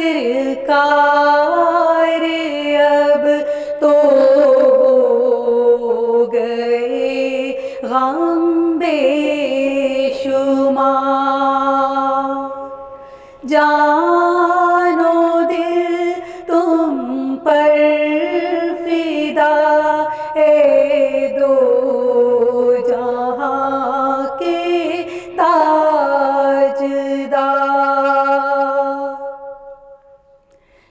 सरकार अब तो हो गए गम बेशुमार। जानो दिल तुम पर फिदा ए दो जहां के ताजदार।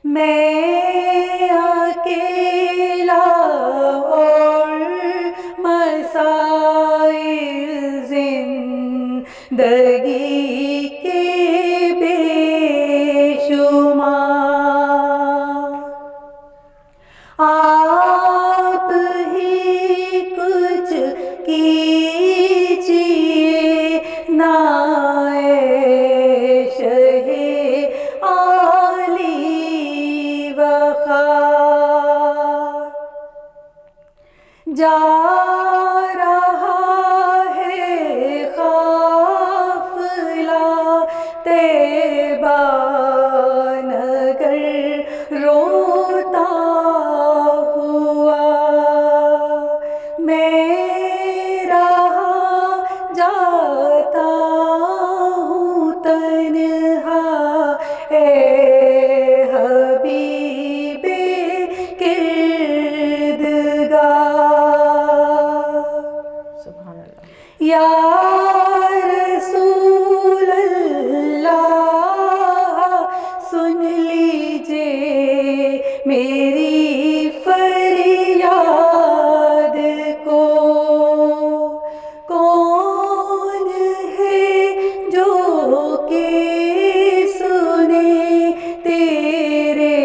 मैं अकेला और मसाइल जिंदगी के बेशुमार। आप ही कुछ कीजिए नाए शहे आली वक़ार। जा रहा है काफ़िला तैबा नगर रोता हुआ। मैं रहा जाता हूँ तन्हा ए हबीबे किरदगार। सुभान अल्लाह। या रसूल अल्लाह सुन लीजिए मेरी फरियाद को। कौन है जो के सुने तेरे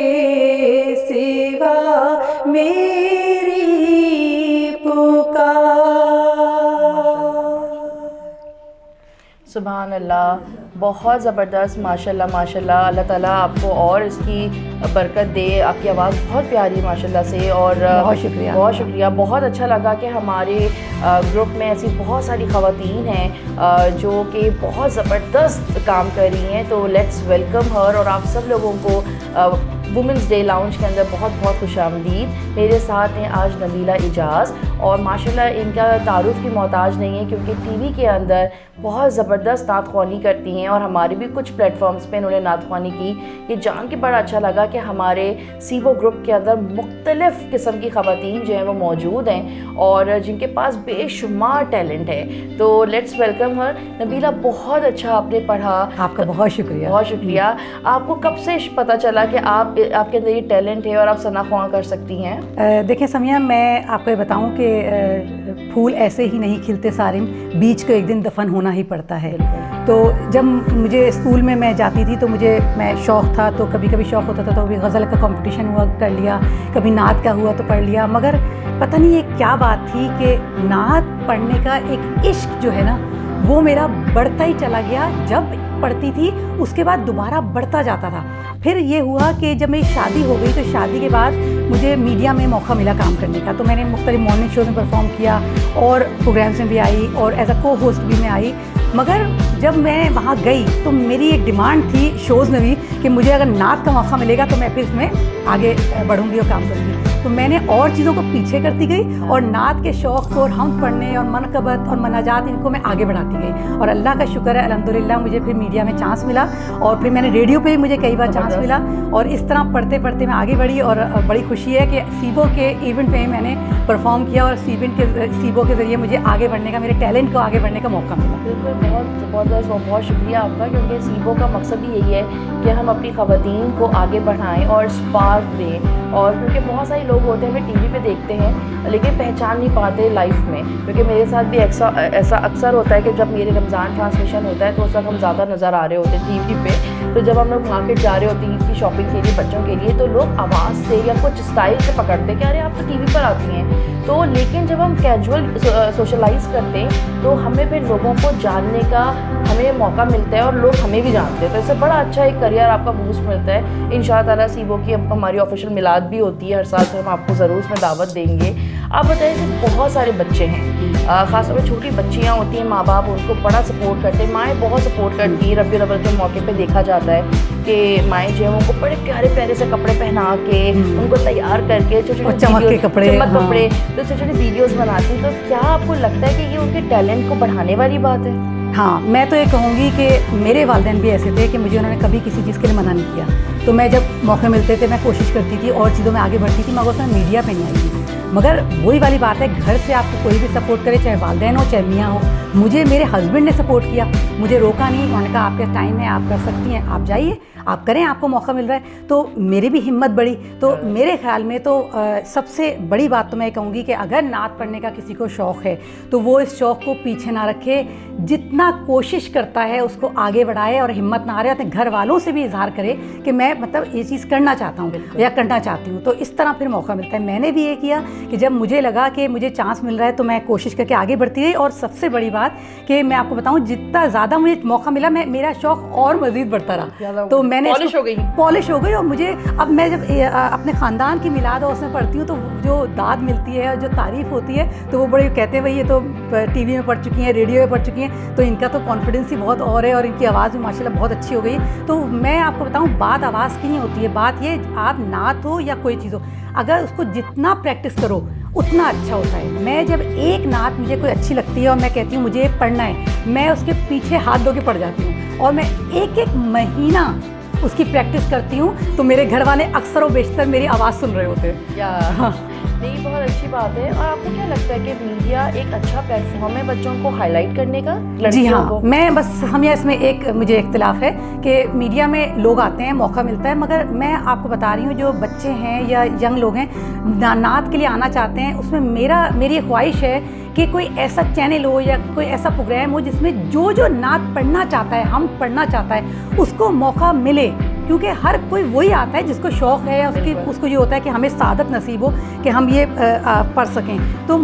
सिवा मेरी पुकार। सुभान अल्लाह, बहुत ज़बरदस्त, माशाल्लाह माशाल्लाह। अल्लाह ताला आपको और इसकी बरकत दे। आपकी आवाज़ बहुत प्यारी माशाल्लाह से, और बहुत शुक्रिया। बहुत शुक्रिया। बहुत अच्छा लगा कि हमारे ग्रुप में ऐसी बहुत सारी ख़वातीन हैं जो कि बहुत ज़बरदस्त काम कर रही हैं। तो लेट्स वेलकम हर, और आप सब लोगों को वुमेंस डे लाउंज के अंदर बहुत बहुत खुशामदीद। मेरे साथ हैं आज नबीला इजाज़, और माशाल्लाह इनका तारुफ़ की मोहताज नहीं है क्योंकि टीवी के अंदर बहुत ज़बरदस्त नात ख़्वानी करती हैं, और हमारे भी कुछ प्लेटफॉर्म्स पे इन्होंने नात ख़्वानी की। ये जान के बड़ा अच्छा लगा कि हमारे सीबो ग्रुप के अंदर मुख्तलिफ़ किस्म की ख़वातीन जो हैं वो मौजूद हैं और जिनके पास बेशुमार टैलेंट है। तो लेट्स वेलकम हर। नबीला, बहुत अच्छा आपने पढ़ा। आपका बहुत शुक्रिया। बहुत शुक्रिया। आपको कब से पता चला कि आपके अंदर ये टैलेंट है और आप सना ख्वां कर सकती हैं? देखिए समिया, मैं आपको ये बताऊं कि फूल ऐसे ही नहीं खिलते सारिम, बीज को एक दिन दफन होना ही पड़ता है। तो जब मुझे स्कूल में मैं जाती थी तो मैं शौक़ था, तो कभी कभी शौक़ होता था तो कभी गज़ल का कंपटीशन हुआ कर लिया, कभी नात का हुआ तो पढ़ लिया। मगर पता नहीं ये क्या बात थी कि नात पढ़ने का एक इश्क जो है ना वो मेरा बढ़ता ही चला गया। जब पढ़ती थी उसके बाद दोबारा बढ़ता जाता था। फिर ये हुआ कि जब मेरी शादी हो गई तो शादी के बाद मुझे मीडिया में मौका मिला काम करने का। तो मैंने मुख्तलिफ मॉर्निंग शो में परफॉर्म किया और प्रोग्राम्स में भी आई और एज अ को होस्ट भी मैं आई। मगर जब मैं वहाँ गई तो मेरी एक डिमांड थी शोज़ में भी कि मुझे अगर नात का मौका मिलेगा तो मैं फिर इसमें आगे बढ़ूँगी और काम करूँगी। तो मैंने और चीज़ों को पीछे करती गई और नात के शौक़ को और हम पढ़ने और मनकबत और मनाजात इनको मैं आगे बढ़ाती गई। और अल्लाह का शुक्र है अल्हम्दुलिल्लाह मुझे फिर मीडिया में चांस मिला और फिर मैंने रेडियो पे भी मुझे कई बार चांस मिला। और इस तरह पढ़ते पढ़ते मैं आगे बढ़ी और बड़ी खुशी है कि सीबो के इवेंट पे मैंने परफॉर्म किया और सीबो के ज़रिए मुझे आगे बढ़ने का, मेरे टैलेंट को आगे बढ़ने का मौका मिला। बिल्कुल, बहुत ज़बरदस्त और बहुत शुक्रिया आपका, क्योंकि सीबो का मकसद ही यही है कि हम अपनी ख़वातीन को आगे बढ़ाएं और स्पार्क दें। और क्योंकि बहुत सारे लोग होते हैं, हमें टीवी पे देखते हैं लेकिन पहचान नहीं पाते लाइफ में। क्योंकि मेरे साथ भी ऐसा अक्सर होता है कि जब मेरे रमज़ान ट्रांसमिशन होता है तो उस वक्त हम ज़्यादा नज़र आ रहे होते हैं टीवी पे। तो जब हम लोग मार्केट जा रहे होते हैं ईद की शॉपिंग के लिए बच्चों के लिए, तो लोग आवाज़ से या कुछ स्टाइल से पकड़ते कि अरे आप तो टीवी पर आती हैं। तो लेकिन जब हम कैजुअल सोशलाइज करते हैं तो हमें फिर लोगों को जानने का हमें मौका मिलता है और लोग हमें भी जानते हैं। तो इससे बड़ा अच्छा एक करियर आपका बूस्ट मिलता है। इंशाअल्लाह ताला सीबो की हमारी ऑफिशियल मिलाद भी होती है हर साल, तो हम आपको ज़रूर उसमें दावत देंगे। आप बताइए कि बहुत सारे बच्चे हैं, ख़ासतौर पर छोटी बच्चियाँ होती हैं, माँ बाप उनको बड़ा सपोर्ट करते हैं, माएँ बहुत सपोर्ट करती हैं। रबी अव्वल के मौके पे देखा जाता है कि माएँ जो हैं उनको बड़े प्यारे प्यारे से कपड़े पहना के उनको तैयार करके छोटे चमक के कपड़े, कपड़े तो छोटे छोटे वीडियोज़ बनाती हैं। तो क्या आपको लगता है कि ये उनके टैलेंट को बढ़ाने वाली बात है? हाँ, मैं तो ये कहूँगी कि मेरे वालिदैन भी ऐसे थे कि मुझे उन्होंने कभी किसी चीज़ के लिए मना नहीं किया। तो मैं जब मौके मिलते थे मैं कोशिश करती थी और चीज़ों में आगे बढ़ती थी, मगर उसमें मीडिया पे नहीं आई थी। मगर वही वाली बात है, घर से आपको कोई भी सपोर्ट करे, चाहे वालिदैन हो चाहे मियाँ हो। मुझे मेरे हस्बैंड ने सपोर्ट किया, मुझे रोका नहीं, उन्होंने कहा आपके टाइम है, आप कर सकती हैं, आप जाइए, आप करें, आपको मौका मिल रहा है। तो मेरी भी हिम्मत बढ़ी। तो मेरे ख्याल में तो सबसे बड़ी बात तो मैं कहूँगी कि अगर नात पढ़ने का किसी को शौक़ है तो वो इस शौक़ को पीछे ना रखे, जितना कोशिश करता है उसको आगे बढ़ाए और हिम्मत ना हारे, अपने घर वालों से भी इजहार करे कि मैं मतलब ये चीज़ करना चाहता हूँ या करना चाहती हूँ। तो इस तरह फिर मौका मिलता है। मैंने भी ये किया कि जब मुझे लगा कि मुझे चांस मिल रहा है तो मैं कोशिश करके आगे बढ़ती रही। और सबसे बड़ी बात कि मैं आपको बताऊँ, जितना ज़्यादा मुझे मौका मिला मेरा शौक़ और मज़ीद बढ़ता रहा। तो मैंने पॉलिश हो गई। और मुझे अब मैं जब अपने ख़ानदान की मिलाद और उसमें पढ़ती हूँ तो जो दाद मिलती है, जो तारीफ़ होती है, तो वो बड़े कहते हैं भाई ये तो टीवी में पढ़ चुकी हैं, रेडियो में पढ़ चुकी हैं, तो इनका तो कॉन्फिडेंस ही बहुत और है और इनकी आवाज़ भी माशाल्लाह बहुत अच्छी हो गई। तो मैं आपको बताऊँ, बात आवाज़ की नहीं होती है, बात ये आप नात हो या कोई चीज़ हो, अगर उसको जितना प्रैक्टिस करो उतना अच्छा होता है। मैं जब एक नात मुझे कोई अच्छी लगती है और मैं कहती हूँ मुझे पढ़ना है, मैं उसके पीछे हाथ धो के पढ़ जाती हूँ और मैं एक एक महीना उसकी प्रैक्टिस करती हूँ। तो मेरे घर वाले अक्सर और बेशतर मेरी आवाज़ सुन रहे होते हैं। हाँ, नहीं, बहुत अच्छी बात है। और आपको क्या लगता है कि मीडिया एक अच्छा प्लेटफॉर्म है बच्चों को हाईलाइट करने का? जी हाँ, मैं बस हम या इसमें एक मुझे इख्तिलाफ है कि मीडिया में लोग आते हैं, मौका मिलता है, मगर मैं आपको बता रही हूँ जो बच्चे हैं या यंग लोग हैं नात के लिए आना चाहते हैं, उसमें मेरी ख्वाहिश है कि कोई ऐसा चैनल हो या कोई ऐसा प्रोग्राम हो जिसमें जो नात पढ़ना चाहता है, हम पढ़ना चाहता है, उसको मौका मिले। क्योंकि हर कोई वही आता है जिसको शौक़ है, उसको ये होता है कि हमें सादत नसीब हो कि हम ये पढ़ सकें। तो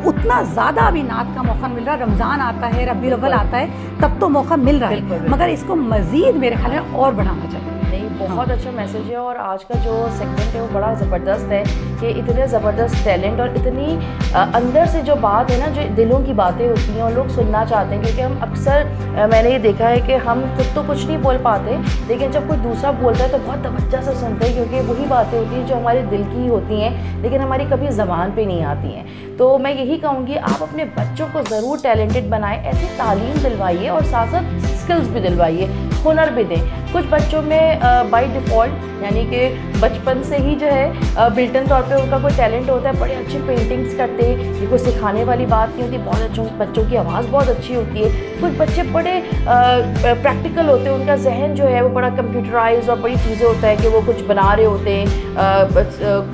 उतना ज़्यादा अभी नात का मौका मिल रहा है। रमज़ान आता है, रबी अव्वल आता है, तब तो मौका मिल रहा है, मगर इसको मज़ीद मेरे ख्याल में और बढ़ाना चाहिए। नहीं, बहुत अच्छा मैसेज है। और आज का जो सेगमेंट है वो बड़ा ज़बरदस्त है कि इतने ज़बरदस्त टैलेंट और इतनी अंदर से जो बात है ना, जो दिलों की बातें होती हैं और लोग सुनना चाहते हैं। क्योंकि हम अक्सर मैंने ये देखा है कि हम खुद तो कुछ नहीं बोल पाते, लेकिन जब कोई दूसरा बोलता है तो बहुत तवज्जो से सुनते हैं, क्योंकि वही बातें होती हैं जो हमारे दिल की होती हैं, लेकिन हमारी कभी ज़बान पे नहीं आती हैं। तो मैं यही कहूँगी, आप अपने बच्चों को ज़रूर टैलेंटेड बनाएं, ऐसी तालीम दिलवाइए और साथ साथ स्किल्स भी दिलवाइए, हुनर भी दें। कुछ बच्चों में बाय डिफ़ॉल्ट यानी कि बचपन से ही जो है बिल्टन तौर पे उनका कोई टैलेंट होता है, बड़े अच्छे पेंटिंग्स करते हैं, ये कोई सिखाने वाली बात नहीं होती, बहुत अच्छे बच्चों की आवाज़ बहुत अच्छी होती है। कुछ बच्चे बड़े प्रैक्टिकल होते हैं, उनका जहन जो है वो बड़ा कंप्यूटराइज और बड़ी चीज़ें होता है कि वो कुछ बना रहे होते हैं,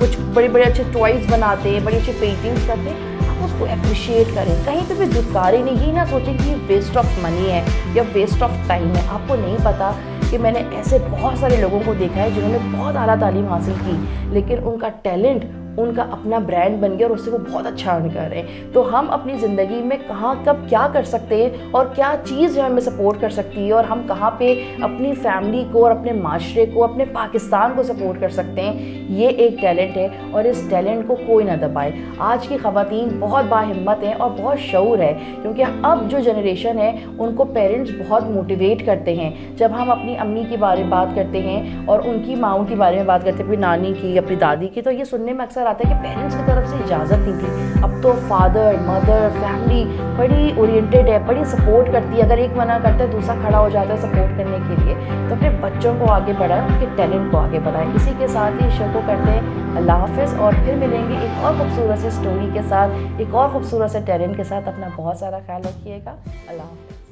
कुछ बड़े बड़े अच्छे टॉयज़ बनाते हैं, बड़ी अच्छी पेंटिंग्स करते हैं। उसको अप्रिशिएट करें, कहीं पे भी दुत्कारें नहीं, ये ना सोचें कि वेस्ट ऑफ मनी है या वेस्ट ऑफ टाइम है। आपको नहीं पता कि मैंने ऐसे बहुत सारे लोगों को देखा है जिन्होंने बहुत आला तालीम हासिल की, लेकिन उनका टैलेंट उनका अपना ब्रांड बन गया और उससे वो बहुत अच्छा अर्न कर रहे हैं। तो हम अपनी ज़िंदगी में कहाँ कब क्या कर सकते हैं और क्या चीज़ जो हमें सपोर्ट कर सकती है और हम कहाँ पे अपनी फैमिली को और अपने माशरे को, अपने पाकिस्तान को सपोर्ट कर सकते हैं, ये एक टैलेंट है और इस टैलेंट को कोई ना दबाए। आज की ख़वातीन बहुत बाहिम्मत हैं और बहुत शऊर है, क्योंकि अब जो जनरेशन है उनको पेरेंट्स बहुत मोटिवेट करते हैं। जब हम अपनी अम्मी के बारे में बात करते हैं और उनकी माओं के बारे में बात करते हैं, अपनी नानी की, अपनी दादी की, तो ये सुनने में अक्सर आता है कि पेरेंट्स की तरफ से इजाज़त नहीं थी। अब तो फादर मदर फैमिली बड़ी ओरिएंटेड है, बड़ी सपोर्ट करती है। अगर एक मना करता है दूसरा खड़ा हो जाता है सपोर्ट करने के लिए। तो अपने बच्चों को आगे बढ़ाएं, उनके टैलेंट को आगे बढ़ाएं। इसी के साथ ही शो को करते हैं अल्लाह हाफ़िज़ और फिर मिलेंगे एक और खूबसूरत सी स्टोरी के साथ, एक और खूबसूरत से टैलेंट के साथ। अपना बहुत सारा ख्याल रखिएगा। अल्लाह हाफ़िज़।